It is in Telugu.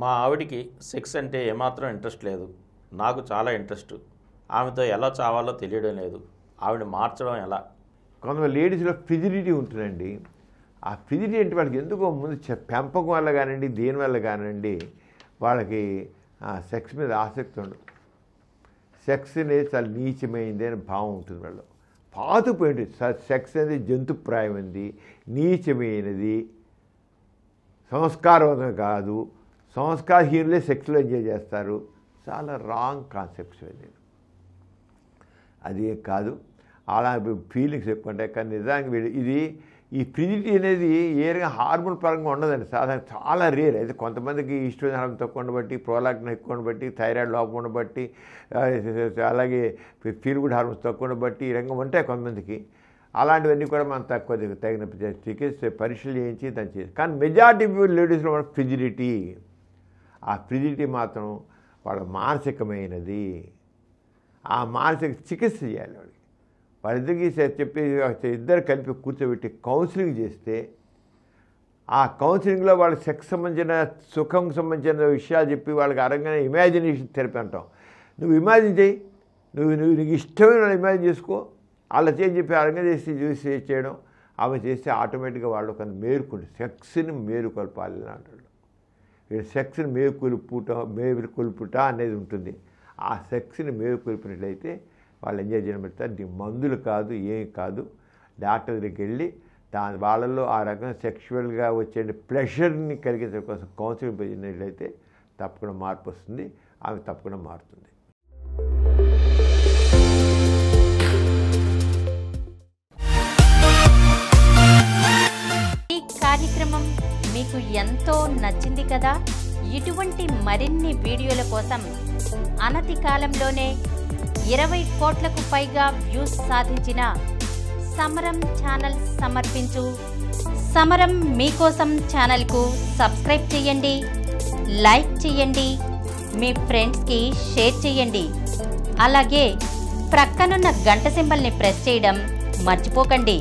మా ఆవిడికి సెక్స్ అంటే ఏమాత్రం ఇంట్రెస్ట్ లేదు. నాకు చాలా ఇంట్రెస్ట్. ఆమెతో ఎలా చావాలో తెలియడం లేదు. ఆవిడ మార్చడం ఎలా? కొంతమంది లేడీస్లో ఫిజిలిటీ ఉంటుందండి. ఆ ఫిజిలిటీ అంటే వాళ్ళకి ఎందుకో ముందు పెంపకం వల్ల కానివ్వండి, దేనివల్ల కానివ్వండి, వాళ్ళకి సెక్స్ మీద ఆసక్తి ఉండదు. సెక్స్ అనేది చాలా నీచమైంది అని భావం ఉంటుంది వాళ్ళు. పాతుపోయింది. సెక్స్ అనేది జంతుప్రాయమైనది, నీచమైనది, సంస్కారవంతం కాదు. సంస్కారహీనులే సెక్స్లో ఎంజాయ్ చేస్తారు. చాలా రాంగ్ కాన్సెప్ట్స్ అనేది. అది కాదు. అలా ఫీలింగ్స్ ఎక్కువ ఉంటాయి. కానీ నిజంగా ఇది ఈ ఫిజిలిటీ అనేది ఏ రకంగా హార్మోన్ పరంగా ఉండదండి. సాధారణ చాలా రేర్. అయితే కొంతమందికి ఈస్ట్రోజన్ హార్మోన్ తక్కువ ఉండబట్టి, ప్రోలాక్టిన్ ఎక్కువ ఉండబట్టి, థైరాయిడ్ లోపం ఉండబట్టి, అలాగే ఫీల్ గుడ్ హార్మోన్స్ తక్కువ ఉండబట్టి ఈ రంగం ఉంటాయి కొంతమందికి. అలాంటివన్నీ కూడా మనం తగిన చికిత్స పరీక్షలు చేయించి దాన్ని చేసి. కానీ మెజారిటీ లేడీస్లో మన ఫిజిలిటీ, ఆ ఫిజిలిటీ మాత్రం వాళ్ళ మానసికమైనది. ఆ మానసిక చికిత్స చేయాలి వాడికి. వాళ్ళిద్దరికి చెప్పి ఇద్దరు కలిపి కూర్చోబెట్టి కౌన్సిలింగ్ చేస్తే, ఆ కౌన్సిలింగ్లో వాళ్ళ సెక్స్ సంబంధించిన సుఖం సంబంధించిన విషయాలు చెప్పి వాళ్ళకి అరంగానే ఇమాజినేషన్ థెరపీ అంటాం. నువ్వు ఇమాజిన్ చేయి, నీకు ఇష్టమైన ఇమాజిన్ చేసుకో, అలా చెప్పి అరంగా చూసి చేయడం. ఆమె చేస్తే ఆటోమేటిక్గా వాళ్ళు ఒక మేలుకుంటే సెక్స్ని మేలుకొల్పాలి అంటాడు. సెక్స్ని మేలుకొల్పుట అనేది ఉంటుంది. ఆ సెక్స్ని మేలుకొల్పినట్లయితే వాళ్ళు ఎంజాయ్ చేయడం పెడతారు. మందులు కాదు, ఏం కాదు. డాక్టర్ దగ్గరికి వెళ్ళి వాళ్ళల్లో ఆ రకంగా సెక్షువల్గా వచ్చే ప్లెషర్ని కలిగించడం కోసం కౌన్సిలింగ్ చేసినట్లయితే తప్పకుండా మార్పు వస్తుంది. ఆమె తప్పకుండా మారుతుంది. ఈ కార్యక్రమం మీకు ఎంతో నచ్చింది కదా. ఇటువంటి మరిన్ని వీడియోల కోసం అనతి కాలంలోనే 20 కోట్లకు పైగా వ్యూస్ సాధించిన సమరం ఛానల్ సమర్పించు సమరం మీకోసం ఛానల్కు సబ్స్క్రైబ్ చేయండి, లైక్ చేయండి, మీ ఫ్రెండ్స్కి షేర్ చేయండి. అలాగే ప్రక్కనున్న గంట సింబల్ని ప్రెస్ చేయడం మర్చిపోకండి.